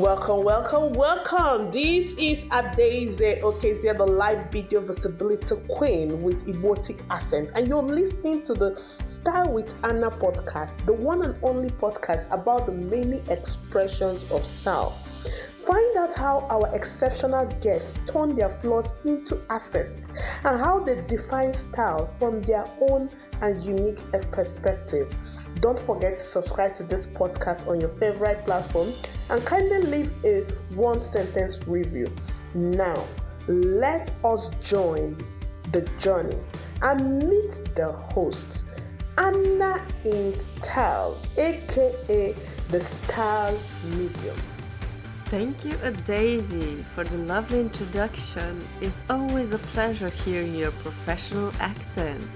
Welcome, welcome, welcome. This is Adaeze, Okezie, the live video visibility queen with emotic accent, and you're listening to the Style with Anna podcast, the one and only podcast about the many expressions of style. Find out how our exceptional guests turn their flaws into assets and how they define style from their own and unique perspective. Don't forget to subscribe to this podcast on your favorite platform and kindly leave a one sentence review. Now, let us join the journey and meet the host, Anna in Style, aka the Style Medium. Thank you, Adaeze, for the lovely introduction. It's always a pleasure hearing your professional accent.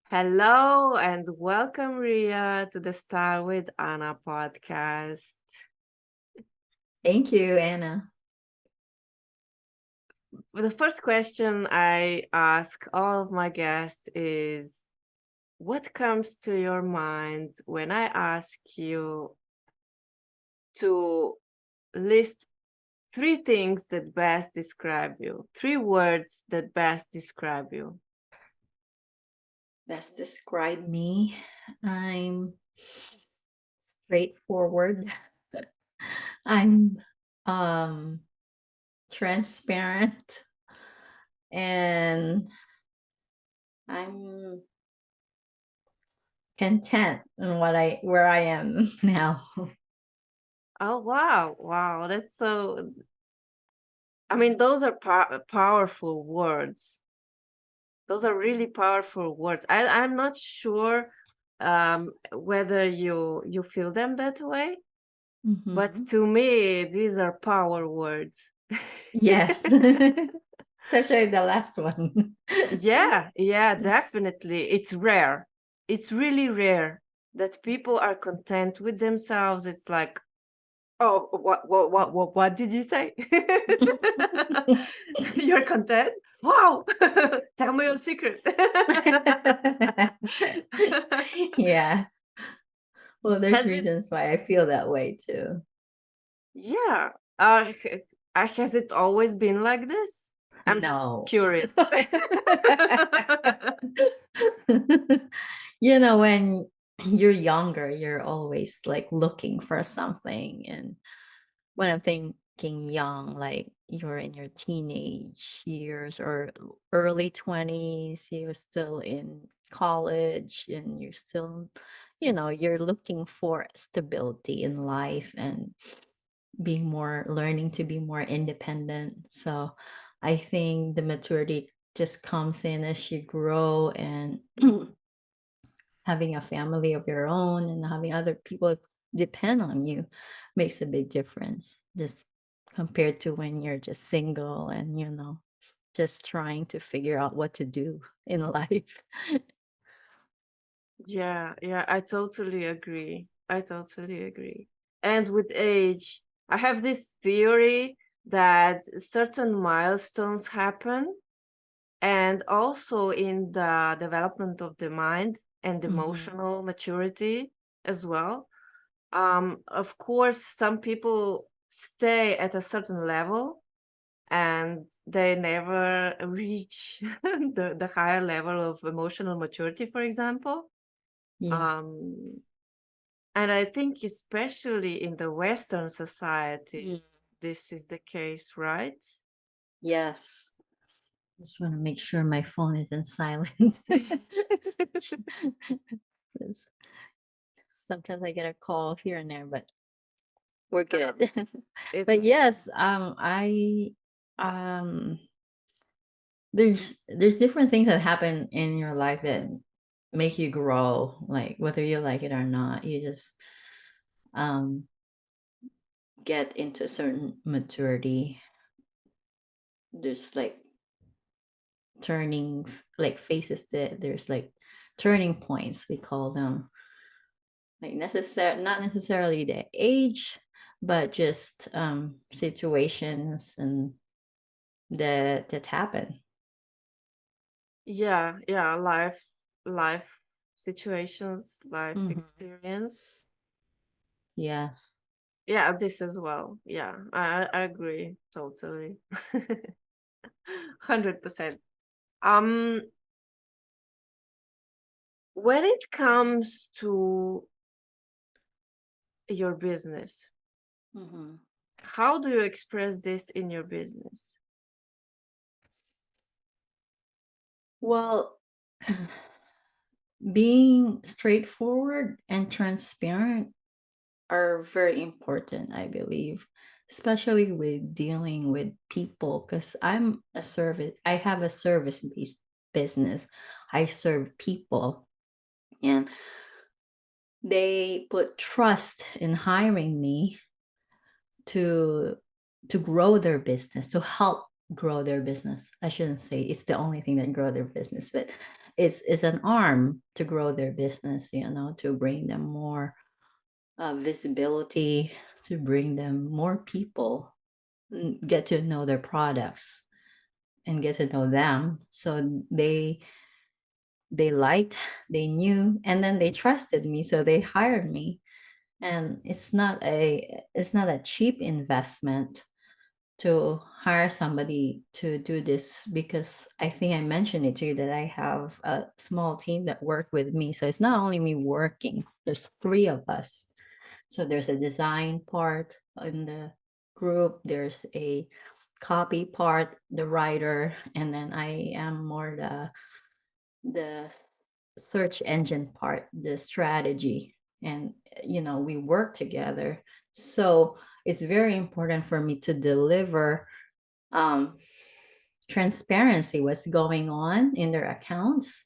Hello and welcome, Rea, to the Style with Anna podcast. Thank you, Anna. The first question I ask all of my guests is, what comes to your mind when I ask you to list 3 things that best describe you, 3 words that best describe you? Best describe me. I'm straightforward. I'm transparent, and I'm content in where I am now. Oh, wow, that's so, I mean, those are powerful words. Those are really powerful words. I'm not sure whether you feel them that way, but to me, these are power words. Yes. Especially the last one. Yeah, definitely. It's rare. It's really rare that people are content with themselves. It's like, oh, what did you say? You're content? Wow. Tell me your secret. Yeah. Well, there's reasons why I feel that way too. Yeah. Has it always been like this? I'm just curious. When you're younger, you're always like looking for something. And when I'm thinking young, like you're in your teenage years or early 20s, you're still in college and you're still, you're looking for stability in life and learning to be more independent. So I think the maturity just comes in as you grow, and having a family of your own and having other people depend on you makes a big difference, just compared to when you're just single and just trying to figure out what to do in life. Yeah, I totally agree. And with age, I have this theory that certain milestones happen, and also in the development of the mind and emotional maturity as well. Of course, some people stay at a certain level and they never reach the higher level of emotional maturity, for example. Yeah. And I think especially in the Western societies, this is the case, right? Yes. Just want to make sure my phone is in silent. Sometimes I get a call here and there, but we're good. But yes, there's different things that happen in your life that make you grow, like whether you like it or not. You just get into a certain maturity. There's like turning, like phases, that there's like turning points, we call them. Like not necessarily the age, but just situations and that happen. Yeah, life situations, life experience. Yes. Yeah, this as well. Yeah, I agree totally. 100%. Um, when it comes to your business, how do you express this in your business? Well, being straightforward and transparent are very important, I believe, especially with dealing with people. Because I have a service based business. I serve people, and they put trust in hiring me to grow their business, to help grow their business. I shouldn't say it's the only thing that grow their business, but it's an arm to grow their business, to bring them more visibility, to bring them more people, get to know their products and get to know them. So they liked, they knew, and then they trusted me, so they hired me. And it's not a cheap investment to hire somebody to do this, because I think I mentioned it to you that I have a small team that work with me. So it's not only me working, there's three of us. So there's a design part in the group, there's a copy part, the writer, and then I am more the search engine part, the strategy. And we work together. So it's very important for me to deliver um, transparency, what's going on in their accounts.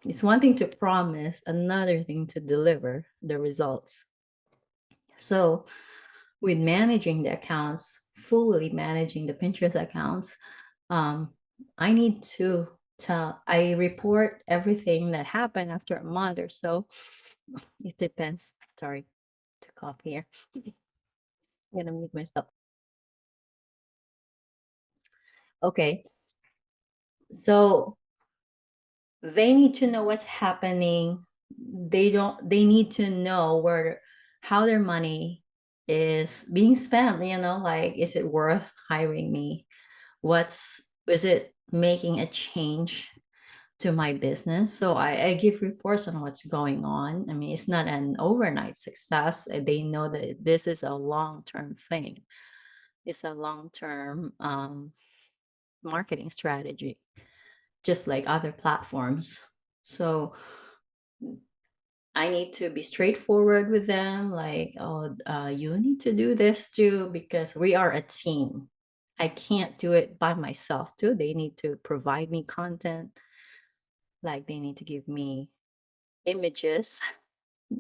It's one thing to promise, another thing to deliver the results. So with managing the accounts, fully managing the Pinterest accounts, I need to I report everything that happened after a month or so. It depends. Sorry to cough here. I'm gonna mute myself. Okay. So they need to know what's happening. They need to know how their money is being spent, like, is it worth hiring me? Is it making a change to my business? So I give reports on what's going on. I mean, it's not an overnight success. They know that this is a long-term thing. It's a long-term marketing strategy, just like other platforms. So I need to be straightforward with them, like, oh, you need to do this too, because we are a team. I can't do it by myself too. They need to provide me content, like they need to give me images,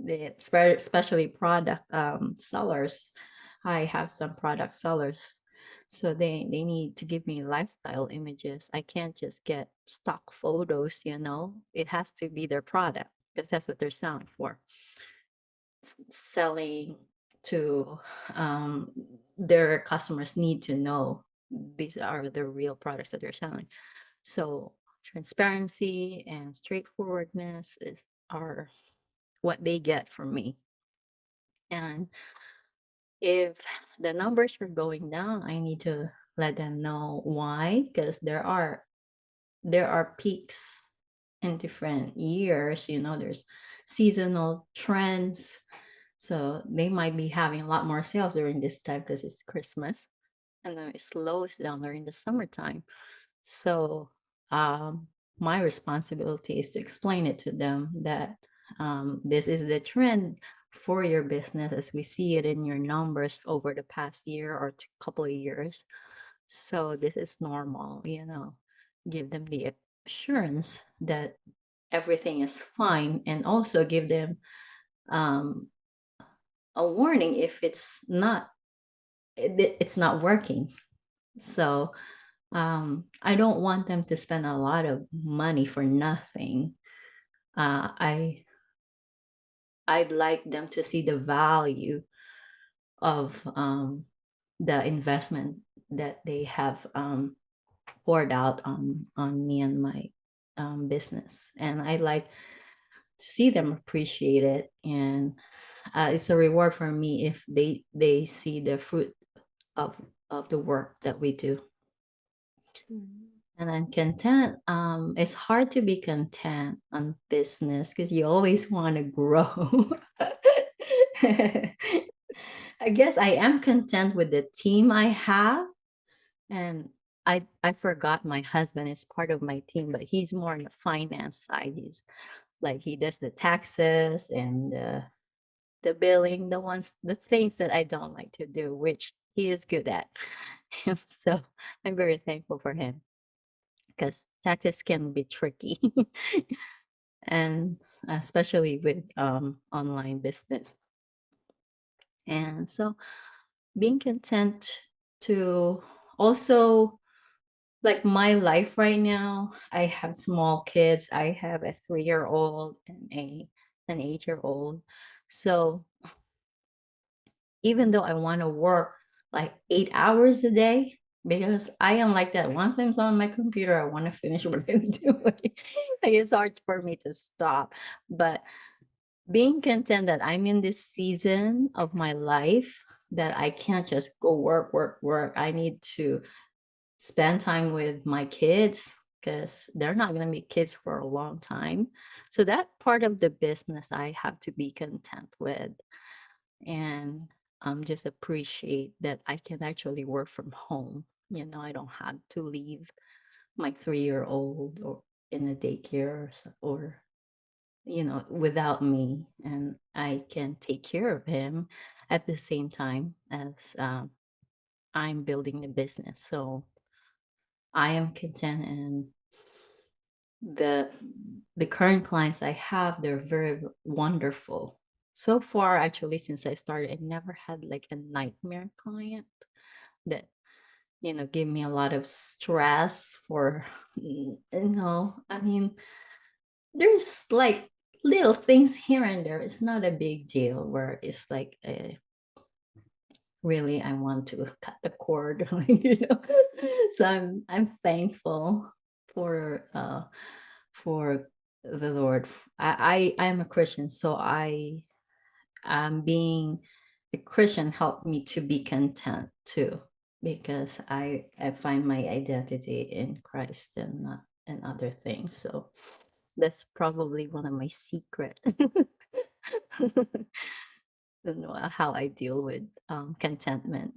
especially product sellers. I have some product sellers, so they need to give me lifestyle images. I can't just get stock photos. It has to be their product, because that's what they're selling for. Selling to their customers need to know these are the real products that they're selling. So transparency and straightforwardness are what they get from me. And if the numbers are going down, I need to let them know why, because there are peaks in different years. There's seasonal trends. So they might be having a lot more sales during this time because it's Christmas, and then it slows down during the summertime. So my responsibility is to explain it to them that this is the trend for your business as we see it in your numbers over the past year or couple of years. So this is normal, give them the assurance that everything is fine, and also give them um, a warning if it's not working. So I don't want them to spend a lot of money for nothing. I I'd like them to see the value of the investment that they have poured out on me and my business, and I like to see them appreciate it. And it's a reward for me if they see the fruit of the work that we do. And I'm content. It's hard to be content on business because you always want to grow. I guess I am content with the team I have, and I forgot my husband is part of my team, but he's more on the finance side. He's like he does the taxes and the billing, the things that I don't like to do, which he is good at. So I'm very thankful for him because taxes can be tricky, and especially with online business. And so being content to also like my life right now, I have small kids. I have a 3-year-old and an 8-year-old. So even though I want to work like 8 hours a day, because I am like that. Once I'm on my computer, I want to finish what I'm doing. Like, it's hard for me to stop. But being content that I'm in this season of my life that I can't just go work, work, work. I need to spend time with my kids because they're not going to be kids for a long time. So that part of the business I have to be content with. And just appreciate that I can actually work from home. I don't have to leave my 3-year-old or in a daycare or without me, and I can take care of him at the same time as I'm building the business. So I am content, and the current clients I have, they're very wonderful. So far, actually, since I started, I never had like a nightmare client that gave me a lot of stress for I mean, there's like little things here and there. It's not a big deal where it's like really I want to cut the cord. So I'm thankful for the Lord. I'm a Christian, so being a Christian helped me to be content too, because I find my identity in Christ and not in other things. So that's probably one of my secret. How I deal with contentment.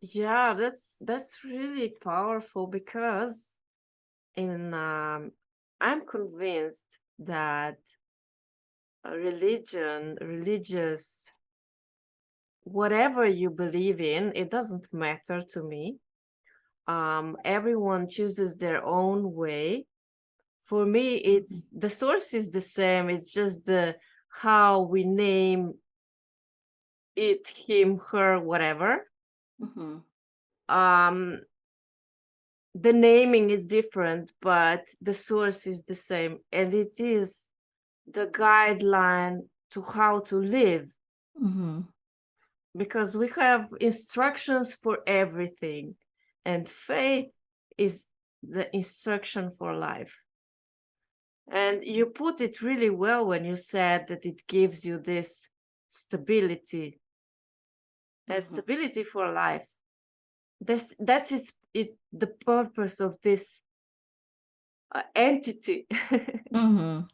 Yeah, that's really powerful because in I'm convinced that religious, whatever you believe in, it doesn't matter to me. Everyone chooses their own way. For me, it's the source is the same. It's just the how we name it, him, her, whatever. Mhm. The naming is different, but the source is the same, and it is the guideline to how to live. Mhm. Because we have instructions for everything, and faith is the instruction for life. And you put it really well when you said that it gives you this stability, and stability for life. That is it, the purpose of this entity. Mhm.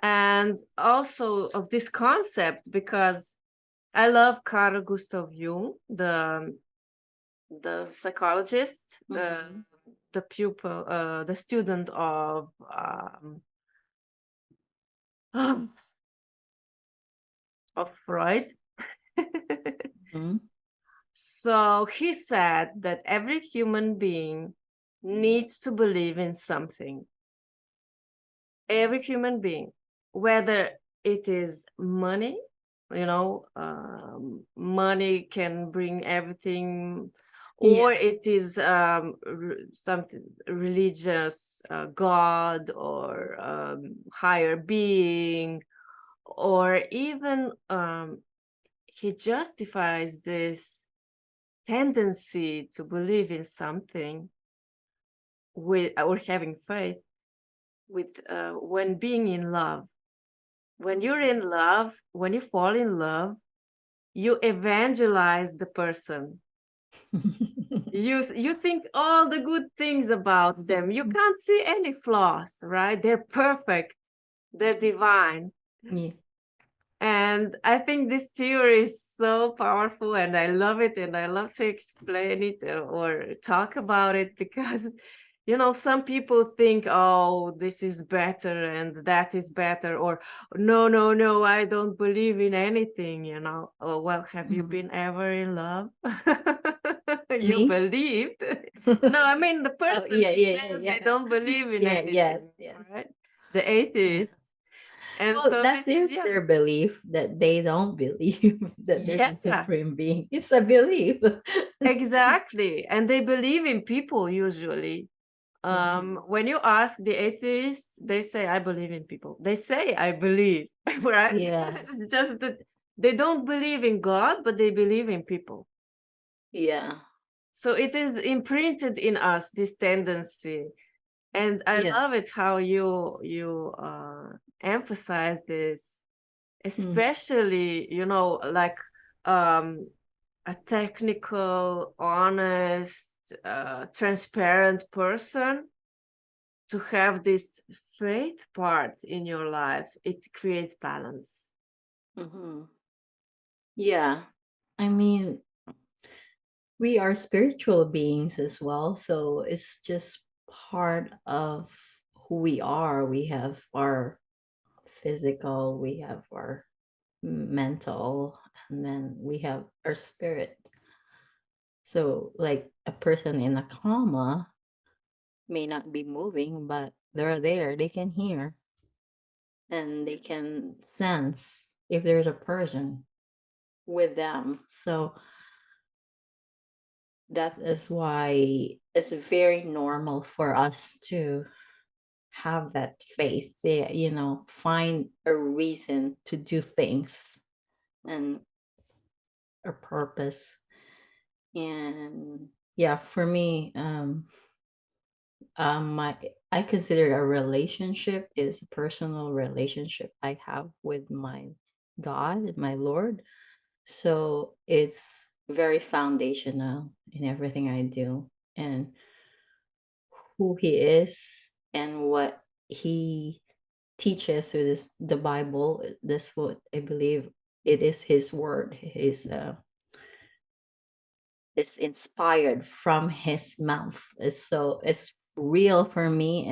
And also of this concept, because I love Carl Gustav Jung, the psychologist, the pupil, the student of Freud. Mhm. So he said that every human being needs to believe in something. Every human being, whether it is money, money can bring everything, or Yeah. it is something religious, God, or higher being, or even he justifies this tendency to believe in something with or having faith with when being in love. When you're in love, when you fall in love, you evangelize the person. You think all the good things about them. You can't see any flaws, right? They're perfect. They're divine. Yeah. And I think this theory is so powerful, and I love it, and I love to explain it or talk about it because, some people think, oh, this is better and that is better, or no, no, no, I don't believe in anything. Oh, well, have you Mhm. been ever in love? You Me? believed? No, I mean the Oh, person yeah, who yeah, yeah, says they yeah. don't believe in Yeah, yes, anything, yes. right? The Yeah. atheist. And Well, so that this is, is yeah. their belief that they don't believe that there's a Yeah, supreme being. It's a belief. exactly. And they believe in people usually. Mhm. When you ask the atheists, they say, I believe in people. They say, I believe, right? Yeah, It's just that they don't believe in God, but they believe in people. yeah, So it is imprinted in us, this tendency. And I yeah. love it how you emphasize this, Mm. especially, like um a technical, honest, transparent person, to have this faith part in your life, it creates balance. Mhm. Yeah. I mean, we are spiritual beings as well, so it's just part of who we are. We have our physical, we have our mental, and then we have our spirit. So, like a person in a coma may not be moving, but they're there. They can hear and they can sense if there's a person with them. So, that is why it's very normal for us to have that faith. Find a reason to do things and a purpose. And yeah, for me, my I consider a relationship is a personal relationship I have with my God, my Lord. So it's very foundational in everything I do, and who He is and what He teaches through the Bible. This what I believe it is His word. It's inspired from His mouth. It's real for me,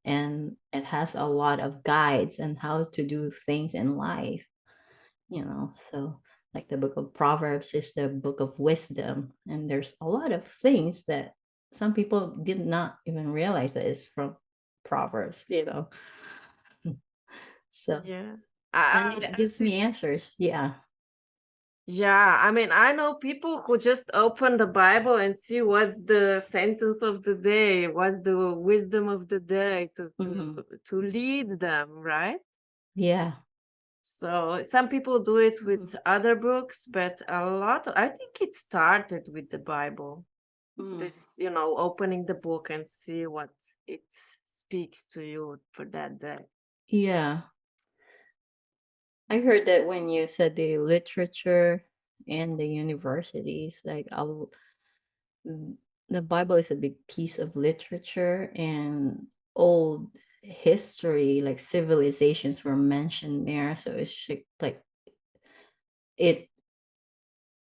and it has a lot of guides and how to do things in life. So like the book of Proverbs is the book of wisdom, and there's a lot of things that some people did not even realize that it's from Proverbs. So, Yeah. and I it gives see. me answers. Yeah. Yeah, I mean, I know people who just open the Bible and see what's the sentence of the day, what's the wisdom of the day to to Hmm. to lead them, right? Yeah. So some people do it Mhm. with other books, but I think it started with the Bible. Mm. This, opening the book and see what it speaks to you for that day. Yeah. I heard that when you said the literature and the universities, like mm, the Bible is a big piece of literature, and old history, like civilizations, were mentioned there. So like it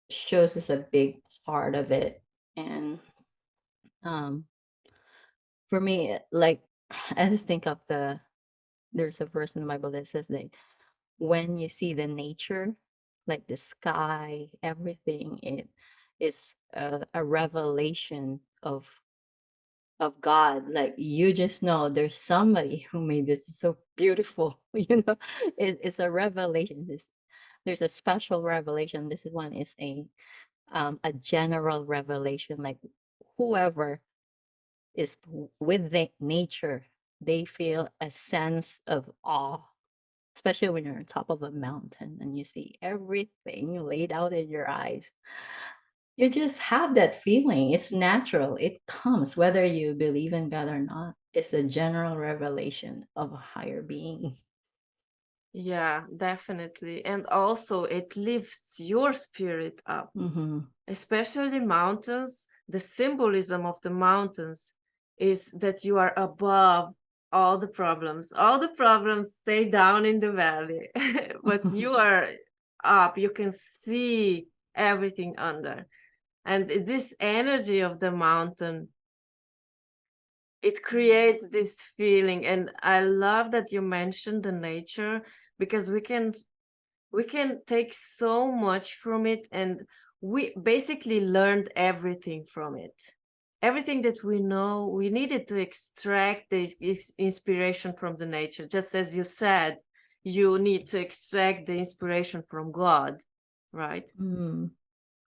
shows us a big part of it. And um, for me, like I just think of there's a verse in the Bible that says that when you see the nature, like the sky, everything, it is a revelation of God. Like you just know there's somebody who made this so beautiful. It's a revelation. There's a special revelation. This one is a general revelation. Like whoever is with the nature, they feel a sense of awe. especially when you're on top of a mountain and you see everything laid out in your eyes. You just have that feeling. It's natural. It comes whether you believe in God or not. It's a general revelation of a higher being. Yeah, definitely. And also it lifts your spirit up, especially mountains. The symbolism of the mountains is that you are above all the problems. All the problems stay down in the valley, but you are up. You can see everything under. And this energy of the mountain, it creates this feeling. And I love that you mentioned the nature, because we can take so much from it, and we basically learned everything from it. Everything that we know, we needed to extract the inspiration from the nature. Just as you said, you need to extract the inspiration from God, right?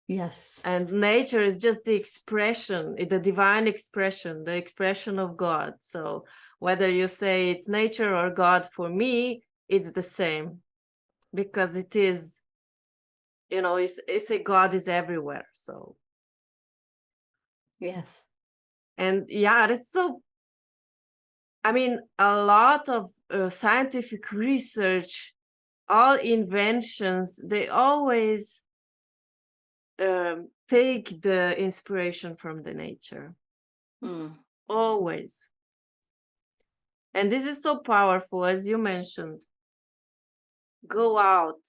Yes. And nature is just the expression, the divine expression, the expression of God. So whether you say it's nature or God, for me, it's the same, because it is, it's a God is everywhere. So Yes. and yeah, that's so, I mean, a lot of scientific research, all inventions, they always take the inspiration from the nature. Always. And this is so powerful, as you mentioned. Go out,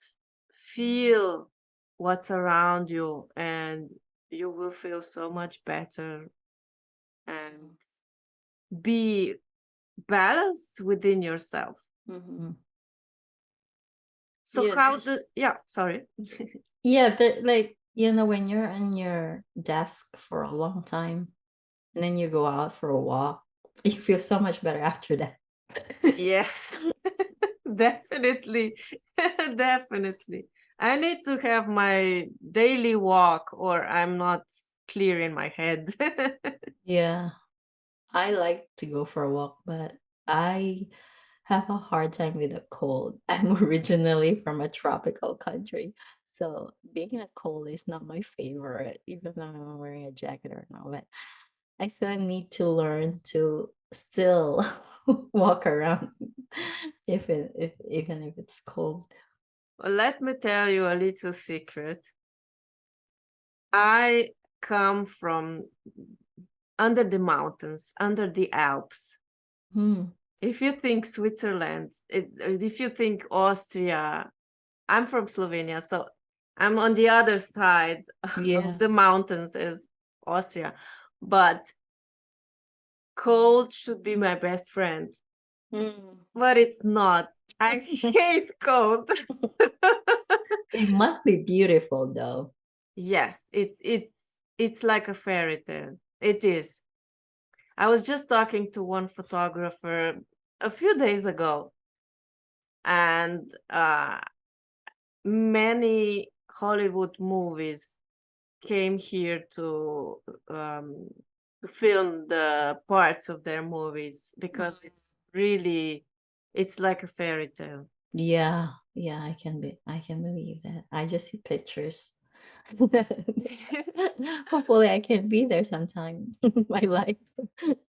feel what's around you, and you will feel so much better and be balanced within yourself. So sorry. Yeah, but like, when you're on your desk for a long time and then you go out for a walk, you feel so much better after that. Yes, definitely. Definitely. I need to have my daily walk, or I'm not clear in my head. Yeah, I like to go for a walk, but I have a hard time with the cold. I'm originally from a tropical country, so being in a cold is not my favorite, even though I'm wearing a jacket or not. But I still need to learn to still walk around, even if it's cold. Well, let me tell you a little secret. I come from under the mountains, under the Alps. If you think Switzerland, if you think Austria, I'm from Slovenia, so I'm on the other side of the mountains as Austria. But cold should be my best friend. But it's not. I hate cold. It must be beautiful though. Yes, it's like a fairy tale. It is. I was just talking to one photographer a few days ago, and many Hollywood movies came here to film the parts of their movies, because it's like a fairy tale. Yeah, I can believe that. I just see pictures. Hopefully I can be there sometime in my life.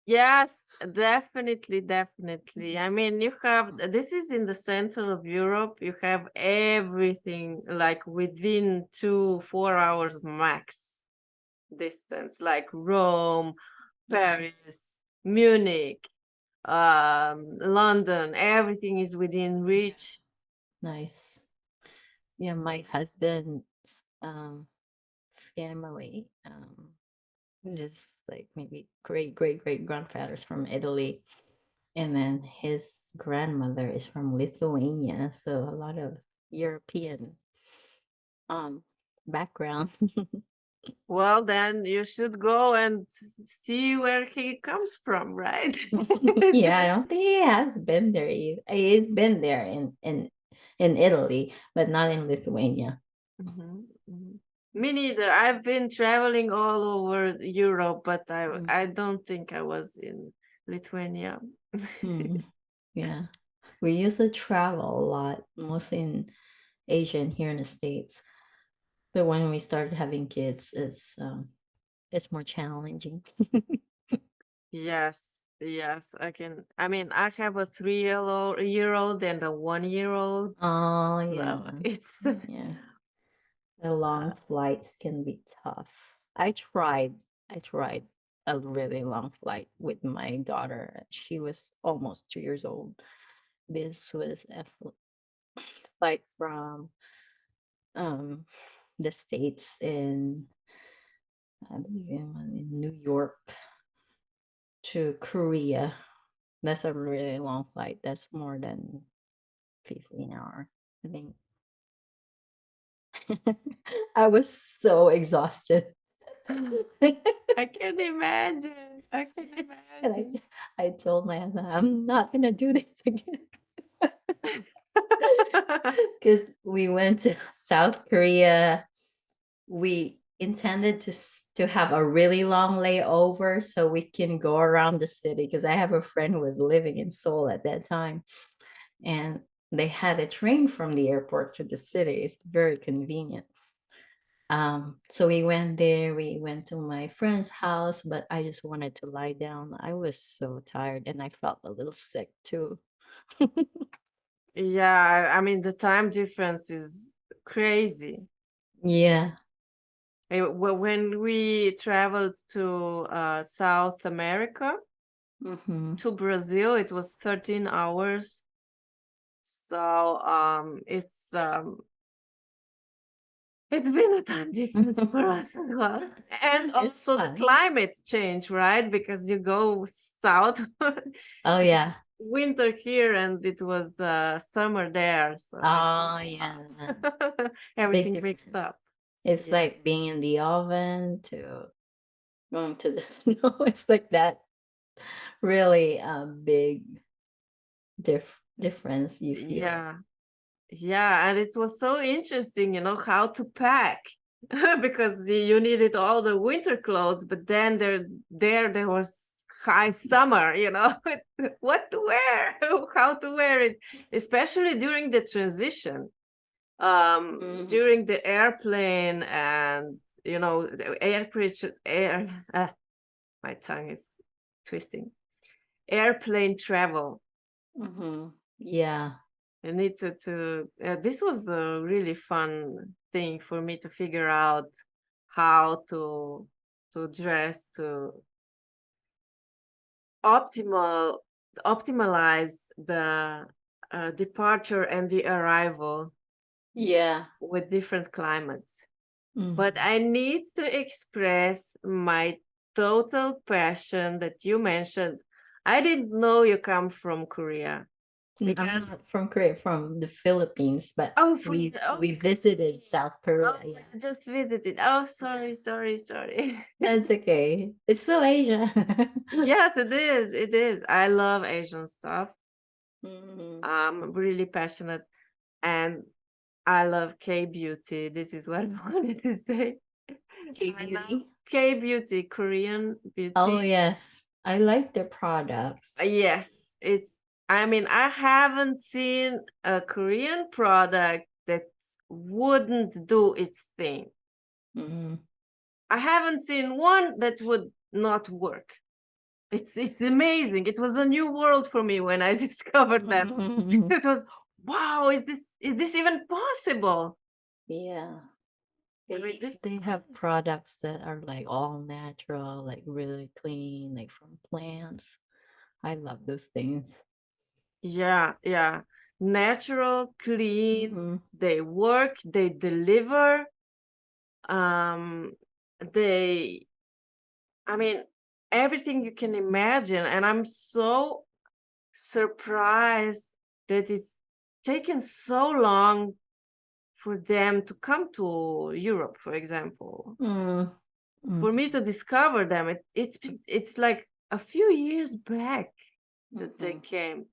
Yes, definitely, definitely. I mean, this is in the center of Europe. You have everything like within 4 hours max distance, like Rome, Paris, Munich, London. Everything is within reach. Nice. Yeah, my husband's family, is like maybe great grandfathers from Italy, and then his grandmother is from Lithuania, so a lot of European background. Well, then you should go and see where he comes from, right? Yeah, I don't think he has been there either. He's been there in Italy, but not in Lithuania. Me neither. I've been traveling all over Europe, but I don't think I was in Lithuania. Yeah. We used to travel a lot, mostly in Asia and here in the States. But when we started having kids, it's more challenging. Yes, yes, I can. I mean, I have a 3-year-old and a 1-year-old. Oh No, yeah, it's yeah. The long flights can be tough. I tried a really long flight with my daughter. She was almost 2 years old. This was a flight from um the States in, I believe in New York to Korea. That's a really long flight. That's more than 15 hours, I think. I was so exhausted. I can imagine. I can And imagine. I told my husband, I'm not gonna do this again. Because we went to South Korea. We intended to have a really long layover so we can go around the city. Because I have a friend who was living in Seoul at that time, and they had a train from the airport to the city. It's very convenient. So we went there, we went to my friend's house, but I just wanted to lie down. I was so tired and I felt a little sick too. Yeah, I mean, the time difference is crazy. Yeah. When we traveled to South America, Mm-hmm. to Brazil, it was 13 hours. So it's been a time difference for us as well. And It's also the fun. climate change, right? Because you go south, Oh it was yeah. winter here and it was summer there. So Oh yeah. Big everything mixed difference. up. It's Yes. like being in the oven to going to the snow. It's like that really big difference you feel. Yeah. Yeah, and it was so interesting, how to pack because you needed all the winter clothes, but then there was high summer, what to wear, how to wear it, especially during the transition, Mhm. during the airplane and the my tongue is twisting. Airplane travel. Mhm. Yeah. I need to this was a really fun thing for me to figure out how to dress to optimal optimalize the departure and the arrival Yeah. with different climates. But Mhm. I need to express my total passion that you mentioned. I didn't know you come from Korea I'm because not from Korea, from the Philippines, but oh, we visited South Korea. oh, Yeah, I just visited. Oh, sorry. that's okay. It's still Asia. Yes, it is. It is. I love Asian stuff. Mhm. I'm really passionate and I love K beauty. This is what I wanted to say. K I love beauty. K beauty, Korean Oh beauty. yes, I like their products. Yes, I mean, I haven't seen a Korean product that wouldn't do its thing. Mhm. I haven't seen one that would not work. It's amazing. It was a new world for me when I discovered that. It was, wow, is this even possible? Yeah, I mean, they this they have products that are like all natural, like really clean, like from plants. I love those things. yeah. Natural, clean, Hmm. they work, they deliver. Um they I mean everything you can imagine. And I'm so surprised that it's taken so long for them to come to Europe, for example. Mm. For me to discover them, it's like a few years back that they Mm-hmm. came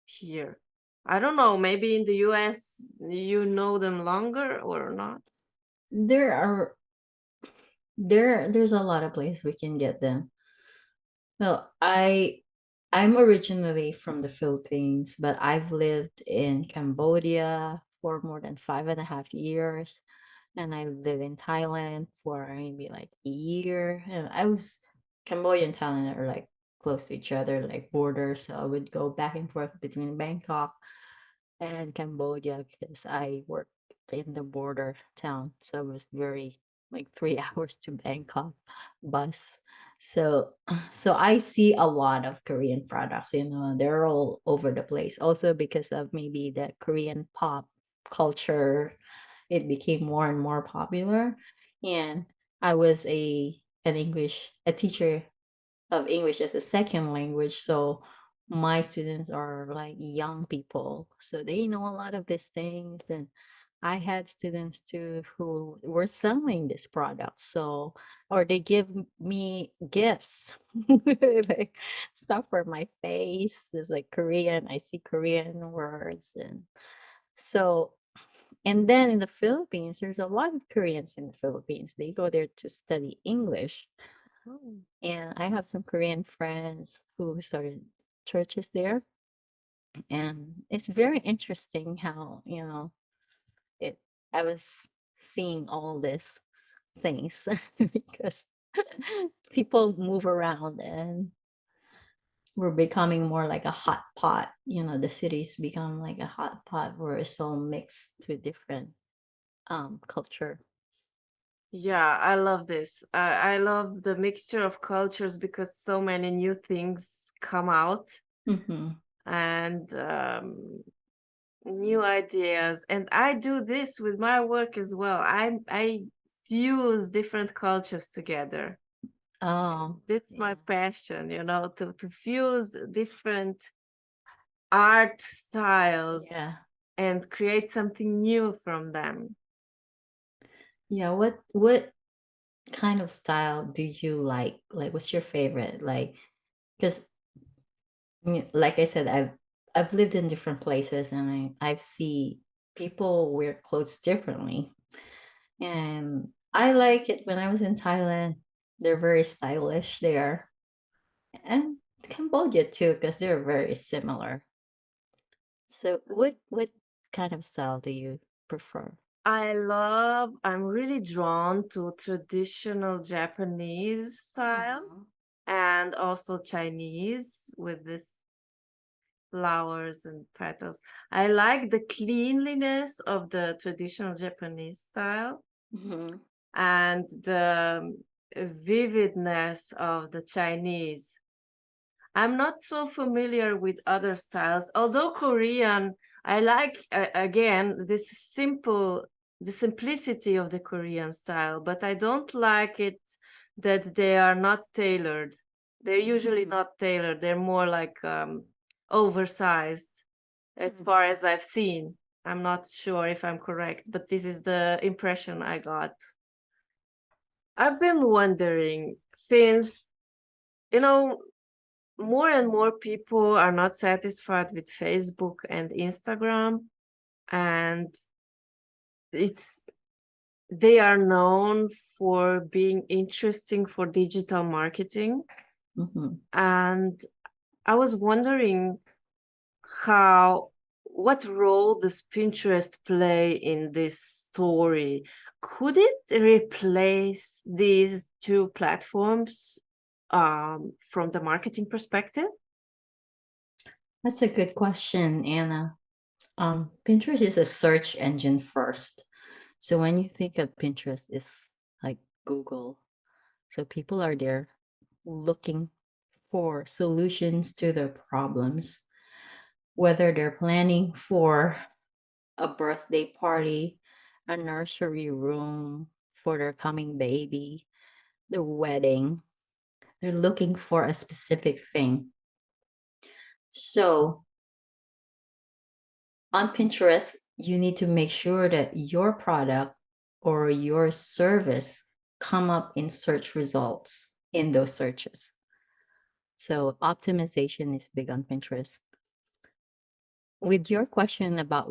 here. I don't know, maybe in the US you know them longer or not. There are there's a lot of places we can get them. Well, I I'm originally from the Philippines, but I've lived in Cambodia for more than 5.5 years. And I live in Thailand for maybe like a year. And I was Cambodia and Thailand are like close to each other, like borders. So I would go back and forth between Bangkok and Cambodia because I worked in the border town. So it was very like 3 hours to Bangkok bus. So so I see a lot of Korean products, they're all over the place. Also because of maybe the Korean pop culture, it became more and more popular. And I was a teacher of English as a second language. So my students are like young people. So they know a lot of these things. And I had students too who were selling this product. So, or they give me gifts, like stuff for my face. There's like Korean, I see Korean words. So, and then in the Philippines, there's a lot of Koreans in the Philippines. They go there to study English. Oh. And I have some Korean friends who started churches there. And it's very interesting how, it I was seeing all these things because people move around and we're becoming more like a hot pot. The cities become like a hot pot where it's all mixed with different culture. Yeah, I love this. I love the mixture of cultures because so many new things come out Hmm. and new ideas. And I do this with my work as well. I fuse different cultures together. Oh, That's my yeah. passion, to fuse different art styles Yeah. and create something new from them. Yeah. What kind of style do you like? Like, what's your favorite? Like, because like I said, I've lived in different places and I've seen people wear clothes differently. And I like it when I was in Thailand. They're very stylish there. And Cambodia too, because they're very similar. So what kind of style do you prefer? I'm really drawn to traditional Japanese style Mhm. and also Chinese with this flowers and petals. I like the cleanliness of the traditional Japanese style Mhm. and the vividness of the Chinese. I'm not so familiar with other styles, although Korean, I like again the simplicity of the Korean style, but I don't like it that they are not tailored. They're usually not tailored. They're more like oversized, as far as I've seen. I'm not sure if I'm correct, but this is the impression I got. I've been wondering since, you know, more and more people are not satisfied with Facebook and Instagram, and it's they are known for being interesting for digital marketing. Mhm. And I was wondering how what role does Pinterest play in this story? Could it replace these two platforms from the marketing perspective? That's a good question, Anna. Pinterest is a search engine first. So when you think of Pinterest, it's like Google. So people are there looking for solutions to their problems, whether they're planning for a birthday party, a nursery room for their coming baby, their wedding. They're looking for a specific thing. So on Pinterest, you need to make sure that your product or your service come up in search results in those searches. So optimization is big on Pinterest. With your question about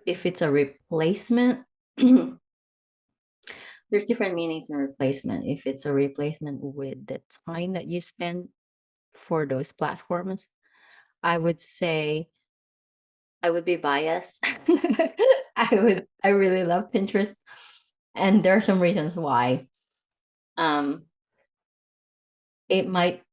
if it's a replacement, there's different meanings in replacement. If it's a replacement with the time that you spend for those platforms, I would say I would be biased. I really love Pinterest. And there are some reasons why. Um, it might,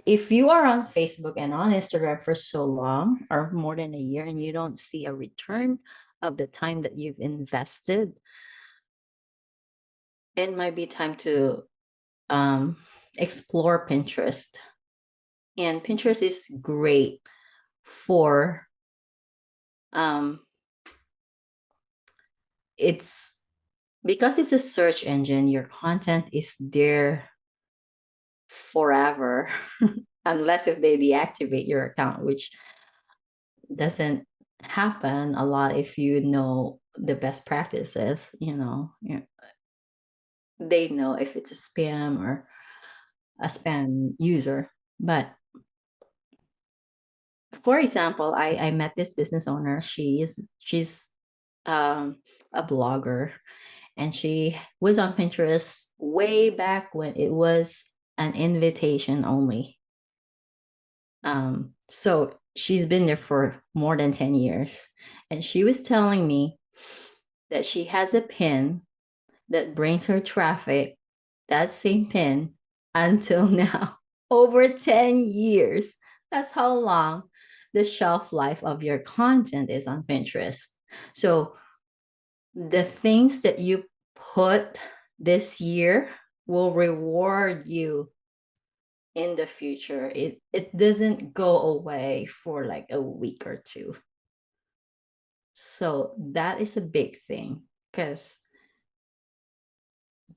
if you are on Facebook and on Instagram for so long or more than a year and you don't see a return of the time that you've invested, it might be time to explore Pinterest. And Pinterest is great for it's because it's a search engine, your content is there forever unless if they deactivate your account, which doesn't happen a lot if you know the best practices. They know if it's a spam or a spam user. But for example, I met this business owner. She's a blogger, and she was on Pinterest way back when it was an invitation only. So she's been there for more than 10 years. And she was telling me that she has a pin that brings her traffic, that same pin, until now. Over 10 years. That's how long the shelf life of your content is on Pinterest. So the things that you put this year will reward you in the future. It doesn't go away for like a week or two. So that is a big thing, because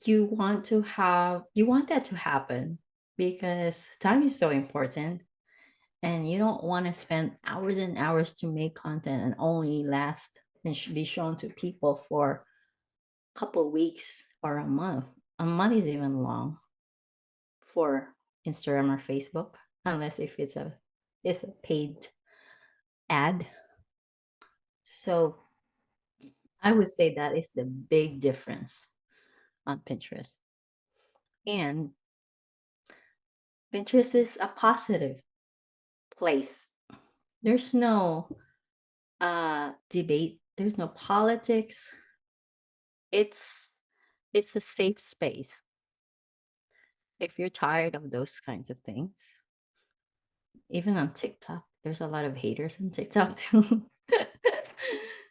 you want that to happen, because time is so important, and you don't want to spend hours and hours to make content and only last and be shown to people for a couple weeks or a month. A month is even long for Instagram or Facebook, unless if it's a paid ad. So I would say that is the big difference on Pinterest. And Pinterest is a positive place. There's no debate, there's no politics. It's a safe space. If you're tired of those kinds of things, even on TikTok, there's a lot of haters on TikTok too.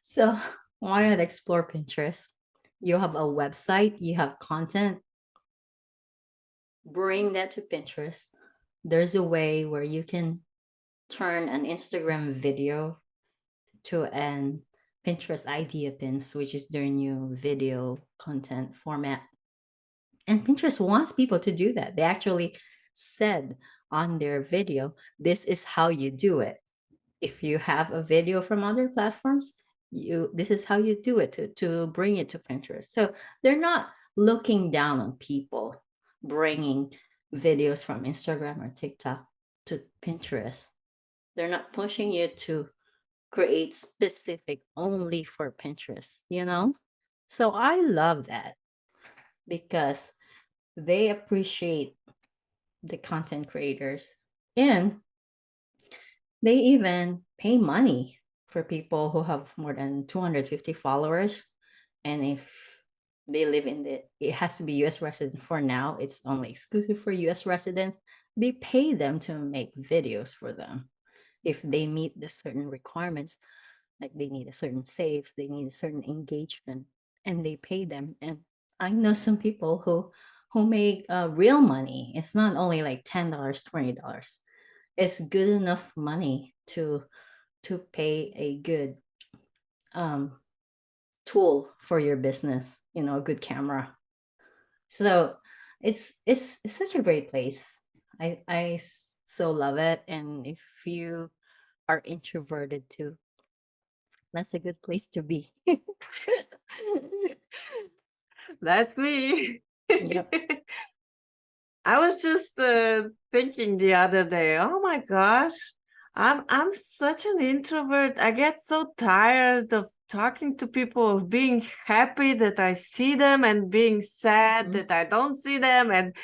So why not explore Pinterest? You have a website, you have content, bring that to Pinterest. There's a way where you can turn an Instagram video to an Pinterest idea pins, which is their new video content format. And Pinterest wants people to do that. They actually said on their video, this is how you do it. If you have a video from other platforms, this is how you do it to bring it to Pinterest. So they're not looking down on people bringing videos from Instagram or TikTok to Pinterest. They're not pushing you to create specific only for Pinterest, So I love that, because they appreciate the content creators, and they even pay money for people who have more than 250 followers. And if they live it has to be US resident for now, it's only exclusive for US residents. They pay them to make videos for them. If they meet the certain requirements, like they need a certain saves, they need a certain engagement, and they pay them. And I know some people who make real money. It's not only like $10, $20. It's good enough money to pay a good tool for your business, a good camera. So it's such a great place. I so love it. And if you are introverted too, that's a good place to be. That's me. Yep. I was just thinking the other day, oh my gosh, I'm such an introvert. I get so tired of talking to people, of being happy that I see them and being sad that I don't see them, and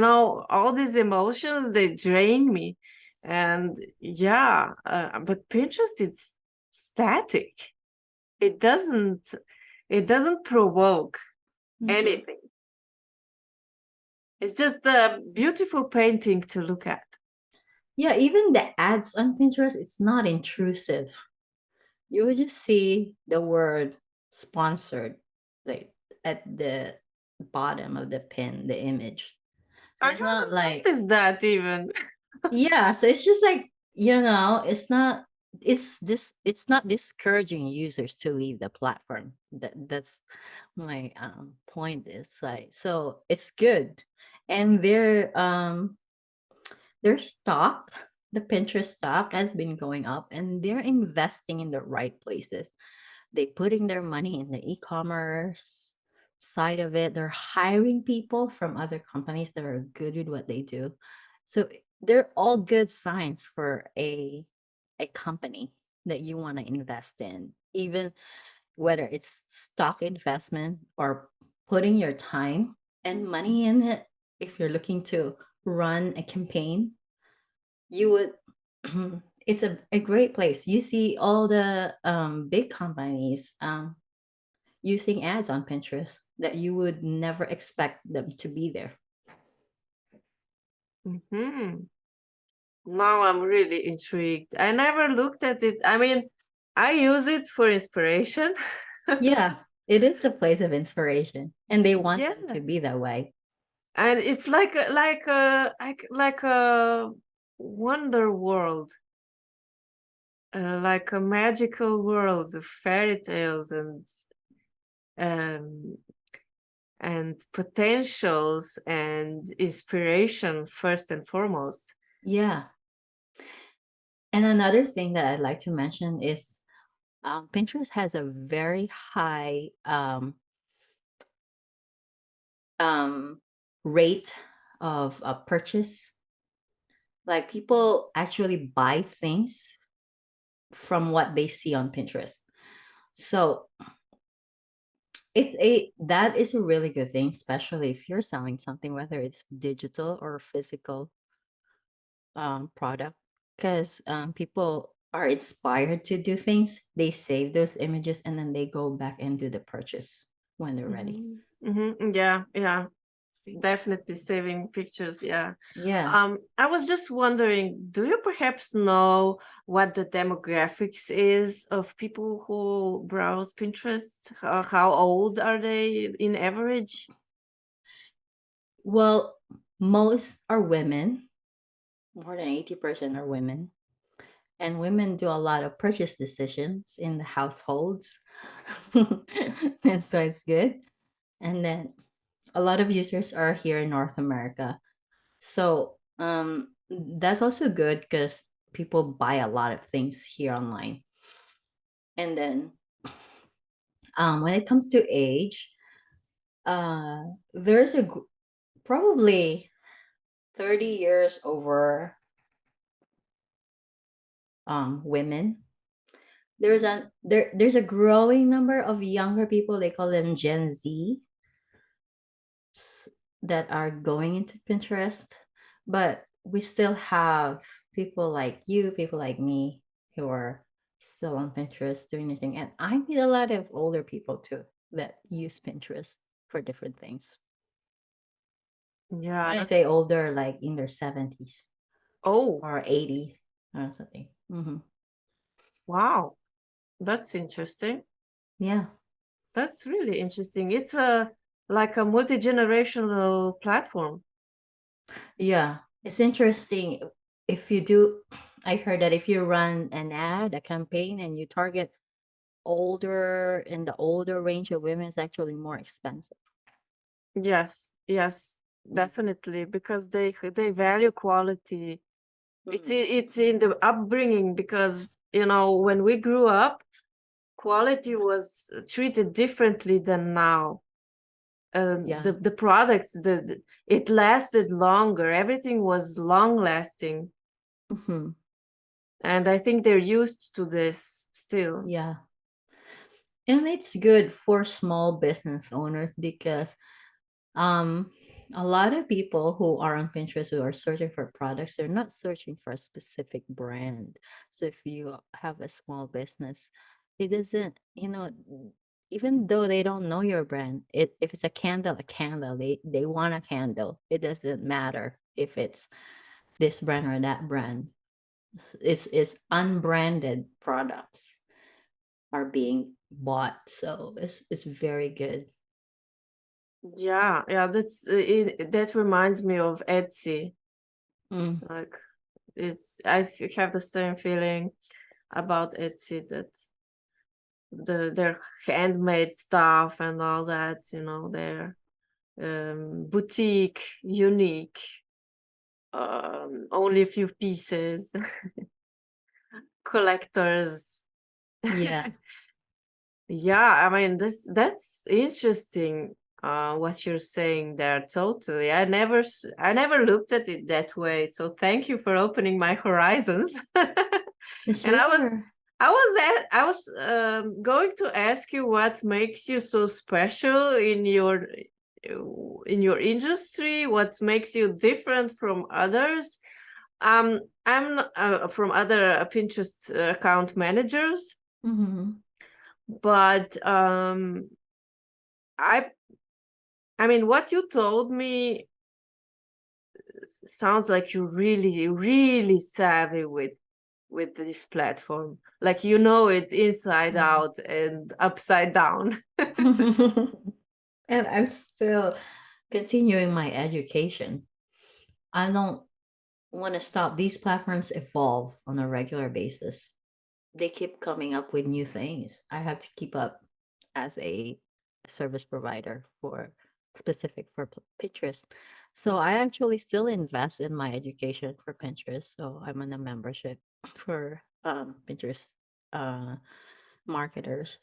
all these emotions, they drain me. And yeah, but Pinterest, it's static. It doesn't provoke anything. It's just a beautiful painting to look at. Yeah, even the ads on Pinterest, it's not intrusive. You would just see the word sponsored, like at the bottom of the pin, the image. So I it's not haven't like, noticed that even. yeah, so it's just like, it's not discouraging users to leave the platform. That's my point is like, so it's good. And their stock, the Pinterest stock has been going up, and they're investing in the right places. They putting their money in the e-commerce side of it. They're hiring people from other companies that are good with what they do. So they're all good signs for a company that you want to invest in, even whether it's stock investment or putting your time and money in it. If you're looking to run a campaign, you would it's a great place. You see all the big companies using ads on Pinterest that you would never expect them to be there. Now I'm really intrigued. I never looked at it. I mean, I use it for inspiration. Yeah, it is a place of inspiration, and they want them Yeah. to be that way. And it's like a wonder world, like a magical world of fairy tales um, and potentials and inspiration first and foremost. Yeah. And another thing that I'd like to mention is Pinterest has a very high rate of purchase. Like people actually buy things from what they see on Pinterest. So that is a really good thing, especially if you're selling something, whether it's digital or physical product, because people are inspired to do things. They save those images and then they go back and do the purchase when they're ready. Yeah, definitely saving pictures. Yeah. Yeah. I was just wondering, do you perhaps know what the demographics is of people who browse Pinterest? How old are they in average? Well, most are women. More than 80% are women. And women do a lot of purchase decisions in the households. And so it's good. And then a lot of users are here in North America. So that's also good because people buy a lot of things here online. And then when it comes to age, there's probably 30 years over women. There's a growing number of younger people, they call them Gen Z, that are going into Pinterest, but we still have people like you, people like me, who are still on Pinterest doing anything. And I meet a lot of older people too that use Pinterest for different things. Yeah. When I say older, like in their 70s or 80s or something. Wow. That's interesting. Yeah. That's really interesting. It's like a multi-generational platform. Yeah. It's interesting. If you do, I heard that if you run an ad, a campaign, and you target older in the older range of women, it's actually more expensive. Yes, definitely, because they value quality. It's in the upbringing, because when we grew up, quality was treated differently than now. Yeah. The products, it lasted longer. Everything was long lasting, Mhm. and I think they're used to this still. Yeah. And it's good for small business owners because um a lot of people who are on Pinterest who are searching for products, they're not searching for a specific brand. So if you have a small business, it doesn't, even though they don't know your brand, if it's a candle, they want a candle. It doesn't matter if it's this brand or that brand. It's unbranded products are being bought, so it's very good. Yeah, that reminds me of Etsy. Mm. Like have the same feeling about Etsy, that their handmade stuff and all that, their boutique, unique, only a few pieces, collectors. Yeah. Yeah, I mean, that's interesting, what you're saying there. Totally. I never looked at it that way. So thank you for opening my horizons. And Sure. I was going to ask you what makes you so special in your industry, what makes you different from others. I'm from other Pinterest account managers, Mhm. but I I mean, what you told me sounds like you're really, really savvy with this platform. Like you know it inside Yeah. out and upside down. And I'm still continuing my education. I don't want to stop. These platforms evolve on a regular basis. They keep coming up with new things. I have to keep up as a service provider for specific for Pinterest. So I actually still invest in my education for Pinterest. So I'm on a membership for Pinterest uh, marketers,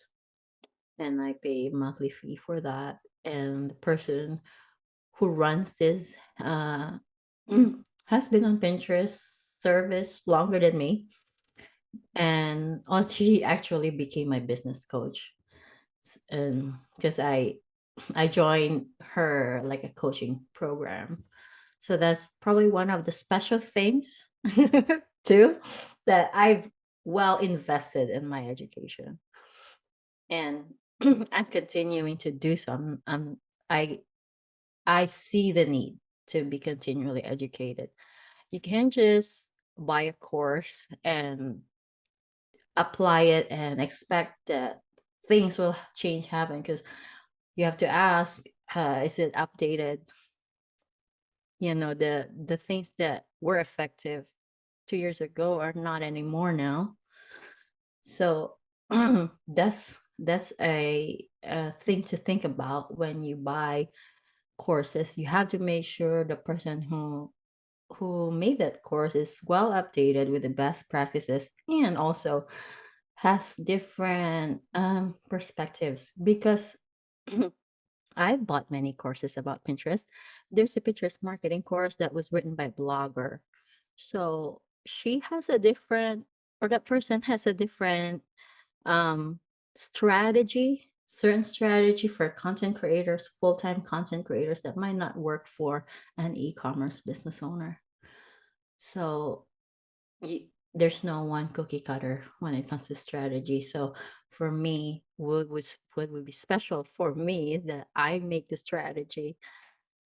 and I pay monthly fee for that. And the person who runs this uh, has been on Pinterest service longer than me, and also she actually became my business coach. Because I joined her like a coaching program. So that's probably one of the special things too, that I've well invested in my education, and I'm continuing to do so. I I see the need to be continually educated. You can't just buy a course and apply it and expect that things will change happen, because you have to ask, is it updated? The things that were effective 2 years ago are not anymore now. So that's a thing to think about when you buy courses. You have to make sure the person who made that course is well updated with the best practices, and also has different perspectives, because I've bought many courses about Pinterest. There's a Pinterest marketing course that was written by a blogger. So she has a different, or that person has a different um, strategy, certain strategy for content creators, full-time content creators, that might not work for an e-commerce business owner. So there's no one cookie cutter when it comes to strategy. So for me, what would be special for me is that I make the strategy.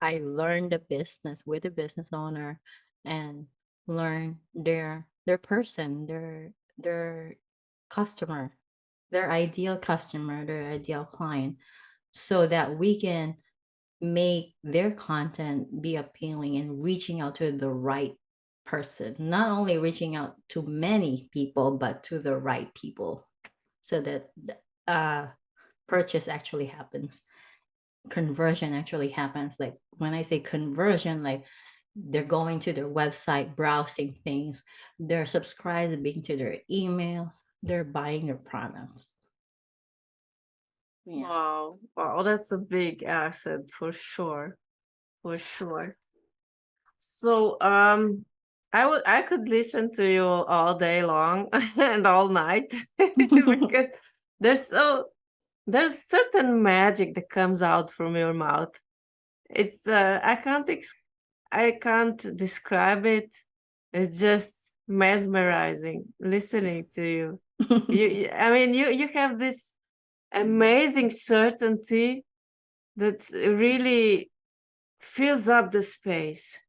I learn the business with the business owner, and learn their person, their customer, their ideal customer, their ideal client, so that we can make their content be appealing and reaching out to the right person, not only reaching out to many people, but to the right people, so that purchase actually happens, conversion actually happens. Like when I say conversion, like they're going to their website, browsing things, they're subscribing to their emails, they're buying their products. Yeah. Wow, that's a big asset for sure, for sure. So I could listen to you all day long and all night because there's there's certain magic that comes out from your mouth. It's I can't describe it. It's just mesmerizing listening to you. I mean, you have this amazing certainty that really fills up the space,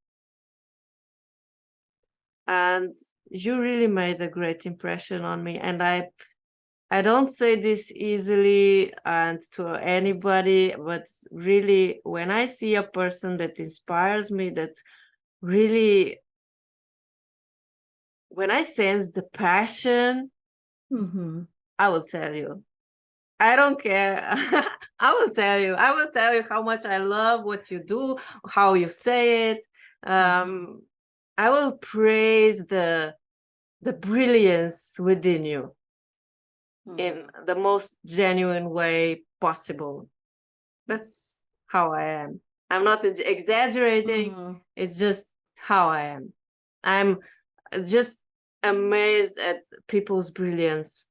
and you really made a great impression on me. And I don't say this easily and to anybody, but really, when I see a person that inspires me, that really, when I sense the passion, Hmm. I will tell you. I don't care. I will tell you. I will tell you how much I love what you do, how you say it. Um, I will praise the brilliance within you in the most genuine way possible. That's how I am. I'm not exaggerating. Mhm. It's just how I am. I'm just amazed at people's brilliance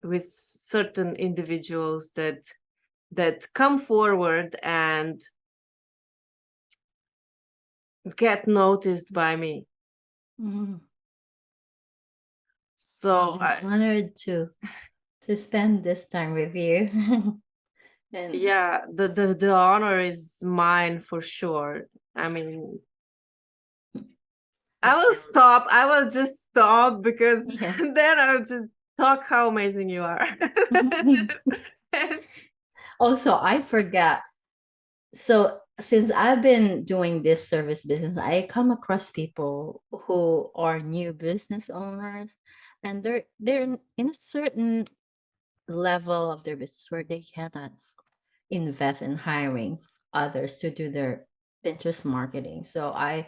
with certain individuals that come forward and get noticed by me. Mhm. So I'm honored to spend this time with you. And yeah, the honor is mine for sure. I mean, I will stop. I will just stop because yeah. then I'll just talk how amazing you are. Also, I forgot. So since I've been doing this service business, I come across people who are new business owners, and they're in a certain level of their business where they cannot invest in hiring others to do their Pinterest marketing. So I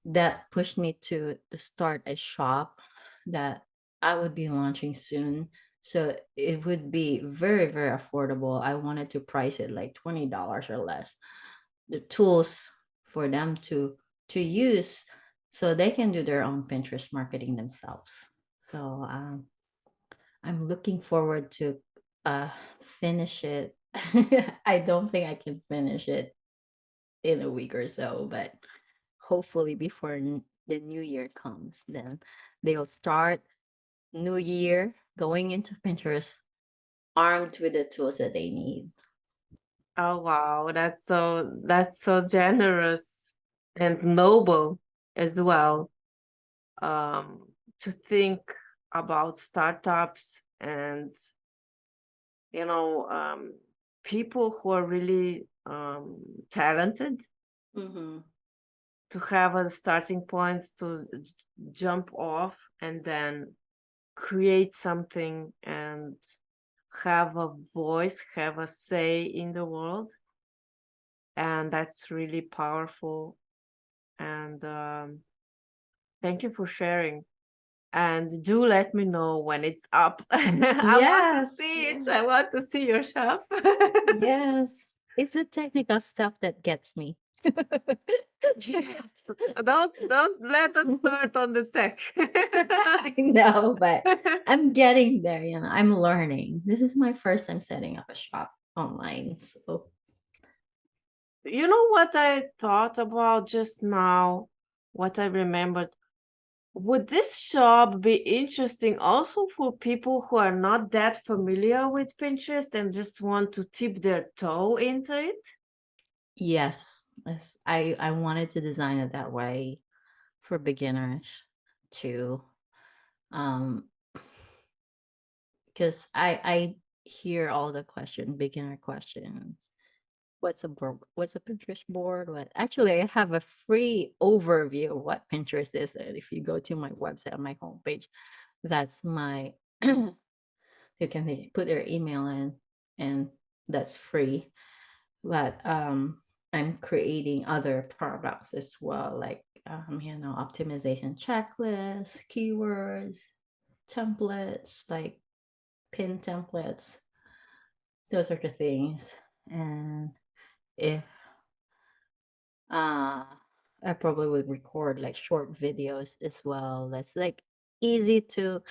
that pushed me to start a shop that I would be launching soon. So it would be very, very affordable. I wanted to price it like $20 or less. The tools for them to use so they can do their own Pinterest marketing themselves. So I'm looking forward to uh finish it. I don't think I can finish it in a week or so, but hopefully before the new year comes, then they'll start new year going into Pinterest armed with the tools that they need. Oh wow, that's so generous and noble as well. To think about startups and you know people who are really talented Mm-hmm. to have a starting point to jump off and then create something and have a voice, have a say in the world. And that's really powerful. And thank you for sharing. And do let me know when it's up. I want to Yes. see it. I want to see your shop. Yes. It's the technical stuff that gets me. Yes. Don't let us start on the tech. I know, but I'm getting there, I'm learning. This is my first time setting up a shop online. So You know what I thought about just now? What I remembered? Would this shop be interesting also for people who are not that familiar with Pinterest and just want to tip their toe into it? yes, I wanted to design it that way for beginners too. Um because I hear all the beginner questions. What's a board? What's a Pinterest board? What actually I have a free overview of what Pinterest is. And if you go to my website on my homepage, that's my you can put your email in and that's free. But I'm creating other products as well, like optimization checklists, keywords, templates, like pin templates. Those are the things. And if I probably would record like short videos as well. That's like easy to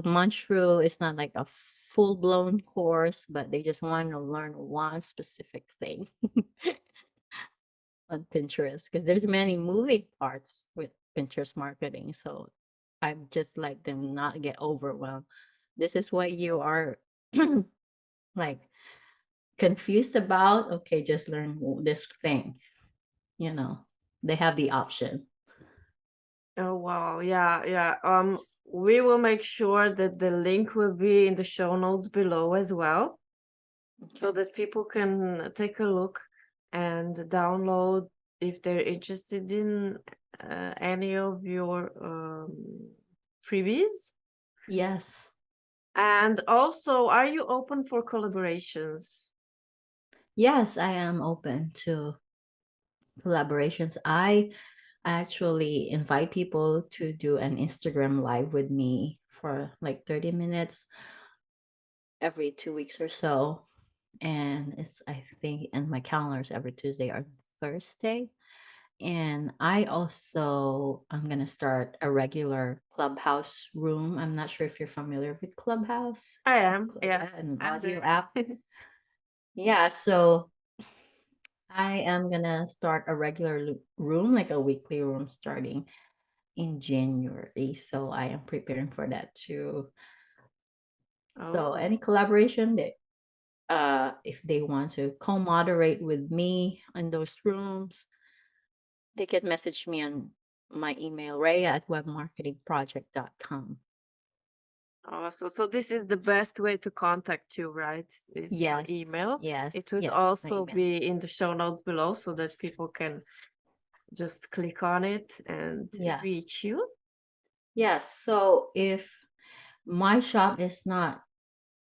munch through. It's not like a full-blown course, but they just want to learn one specific thing on Pinterest, because there's many moving parts with Pinterest marketing. So I just like them not get overwhelmed. This is what you are like confused about. Okay, just learn this thing. They have the option. Oh wow, yeah, yeah. We will make sure that the link will be in the show notes below as well, so that people can take a look and download if they're interested in any of your freebies. Yes. And also, are you open for collaborations? Yes, I am open to collaborations. I actually invite people to do an Instagram live with me for like 30 minutes every 2 weeks or so. And it's, I think, in my calendars every Tuesday or Thursday. And I'm gonna start a regular Clubhouse room. I'm not sure if you're familiar with Clubhouse. I am, yes. An I'm audio there. app. Yeah, so I am gonna start a regular room, like a weekly room, starting in January. So I am preparing for that too. So Oh, any collaboration that if they want to co-moderate with me in those rooms, they can message me on my email, rea@webmarketingproject.com. so this is the best way to contact you, right? Is your Yes, email. yes, It would yes, my also email. be in the show notes below so that people can just click on it and Yeah. reach you. Yes. So if my shop is not,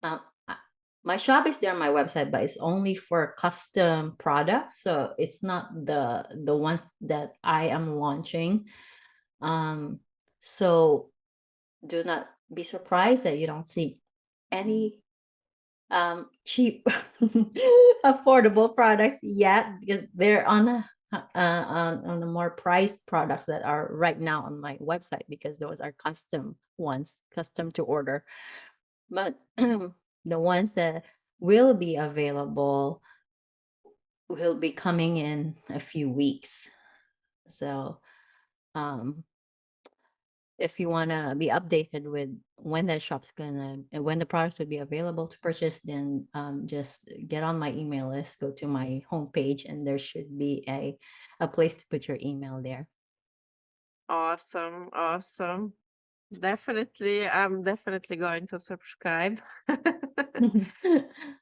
uh, uh, my shop is there on my website, but it's only for custom products. So it's not the ones that I am launching. So do not be surprised that you don't see any cheap affordable products yet, because they're on on the more priced products that are right now on my website, because those are custom ones, custom to order. But the ones that will be available will be coming in a few weeks. So um if you want to be updated with when the shop's gonna and when the products will be available to purchase, then just get on my email list, go to my homepage, and there should be a place to put your email there. Awesome, awesome. Definitely, I'm definitely going to subscribe.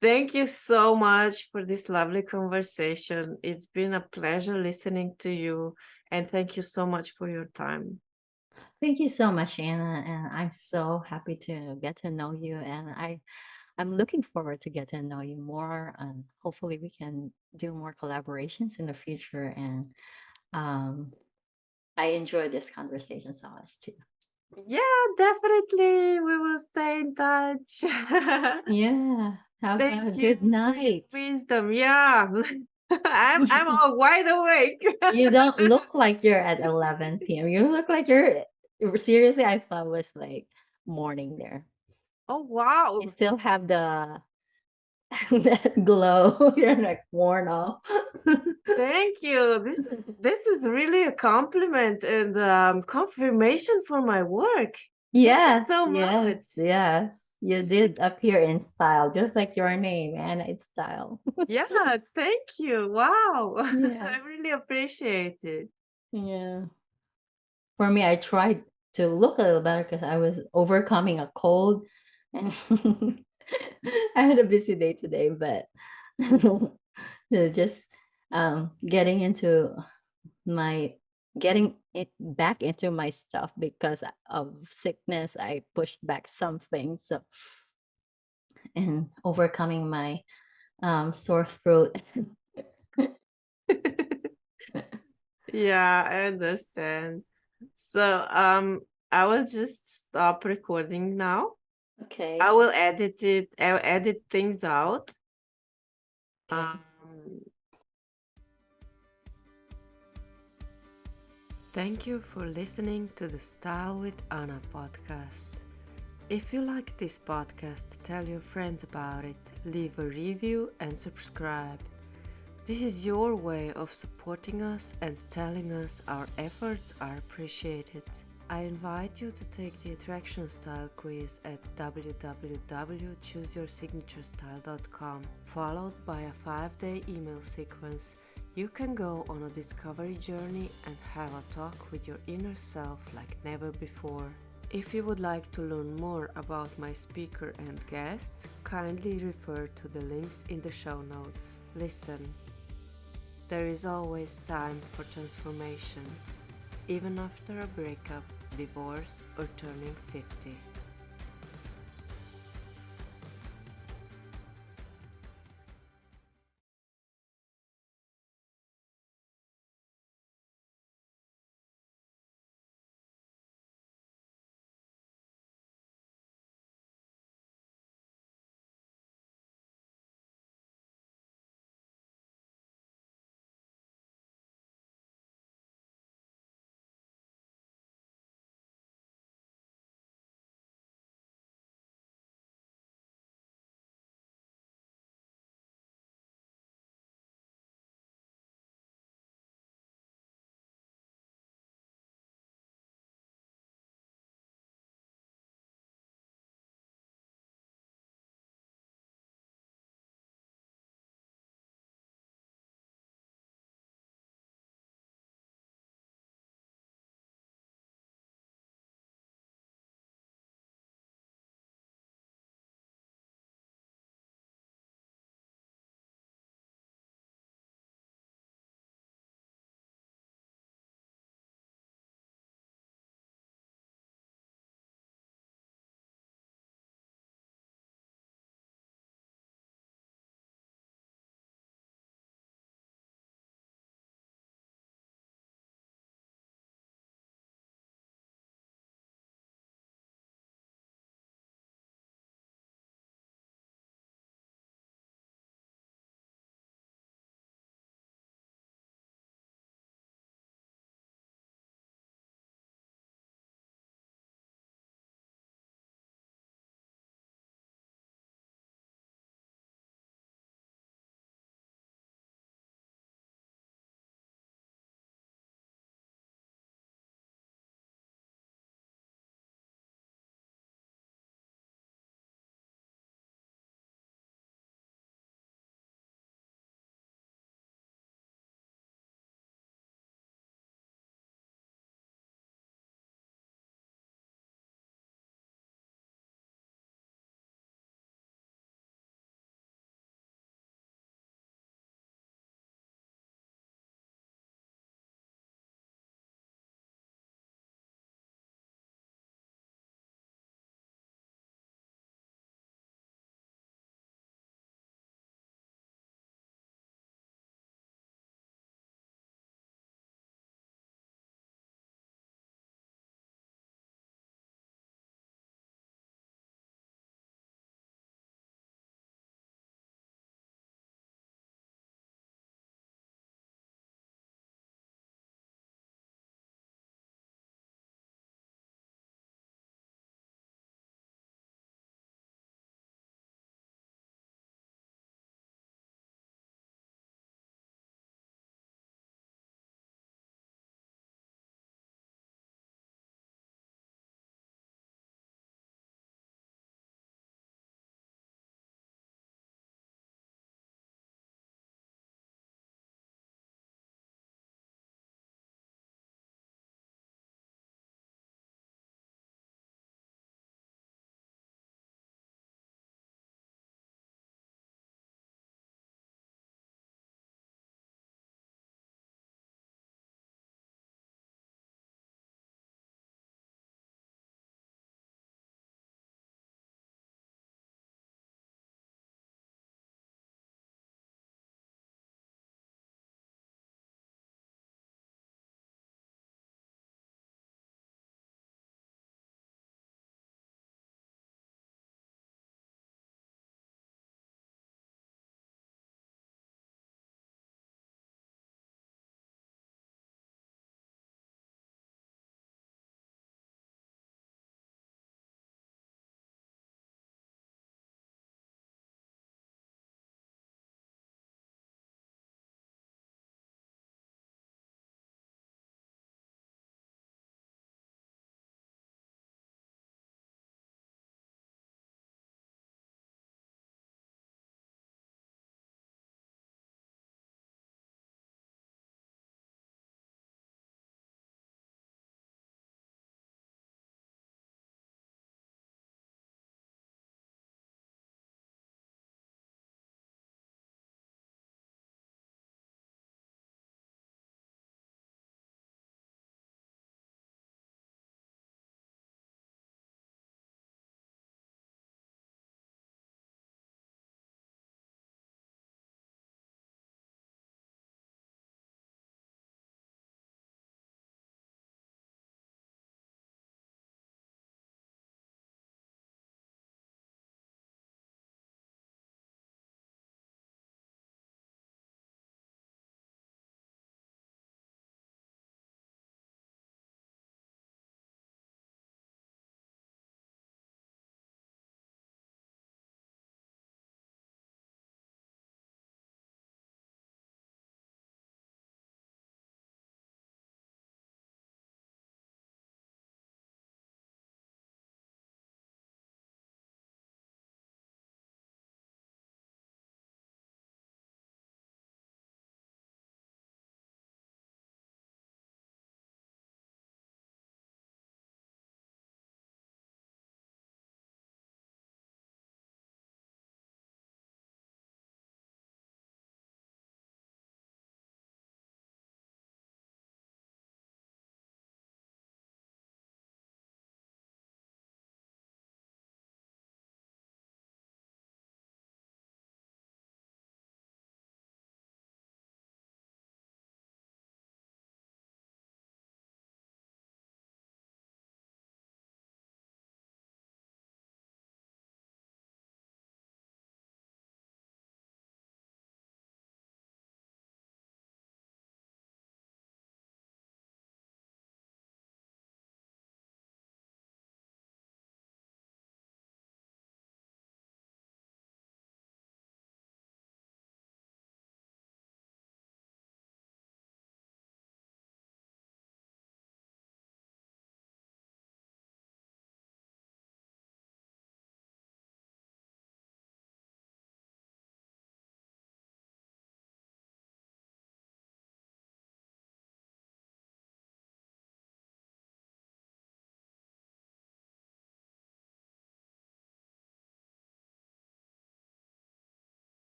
Thank you so much for this lovely conversation. It's been a pleasure listening to you, and thank you so much for your time. Thank you so much, Anna, and I'm so happy to get to know you, and I'm looking forward to get to know you more, and hopefully we can do more collaborations in the future. And um I enjoyed this conversation so much too. Yeah, definitely. We will stay in touch. Yeah, have Thank a you good for your night. wisdom. Yeah. I'm all wide awake. You don't look like you're at 11 p.m. You look like seriously, I thought it was like morning there. Oh You wow. still have the that glow. You're like worn off. Thank you. This is really a compliment and confirmation for my work. Thank you Yes, so yes, much. yes. You did appear in style, just like your name, and it's style. Yeah, thank you. Wow. Yeah, I really appreciate it. yeah. For me, I tried to look a little better because I was overcoming a cold, and I had a busy day today, but just getting into my getting it back into my stuff because of sickness. I pushed back something, so and overcoming my sore throat. Yeah, I understand. So, I will just stop recording now. Okay. I will edit it. I'll edit things out. Okay. Thank you for listening to the Style with Anna podcast. If you like this podcast, tell your friends about it, leave a review and subscribe. This is your way of supporting us and telling us our efforts are appreciated. I invite you to take the Attraction Style quiz at www.chooseyoursigunaturestyle.com, followed by a 5-day email sequence. You can go on a discovery journey and have a talk with your inner self like never before. If you would like to learn more about my speaker and guests, kindly refer to the links in the show notes. Listen, there is always time for transformation, even after a breakup, divorce, or turning 50.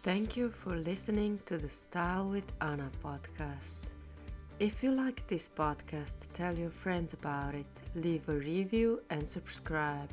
Thank you for listening to the Style with Anna podcast. If you like this podcast, tell your friends about it, leave a review and subscribe.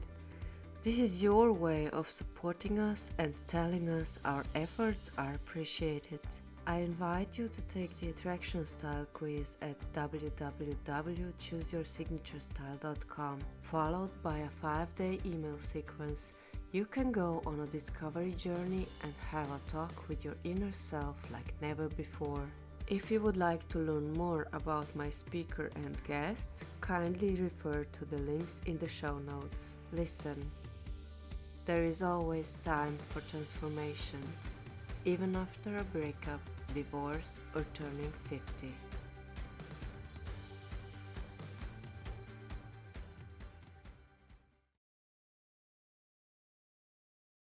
This is your way of supporting us and telling us our efforts are appreciated. I invite you to take the Attraction Style quiz at www.chooseyoursigunaturestyle.com, followed by a 5-day email sequence. You can go on a discovery journey and have a talk with your inner self like never before. If you would like to learn more about my speaker and guests, kindly refer to the links in the show notes. Listen, there is always time for transformation, even after a breakup, divorce, or turning 50.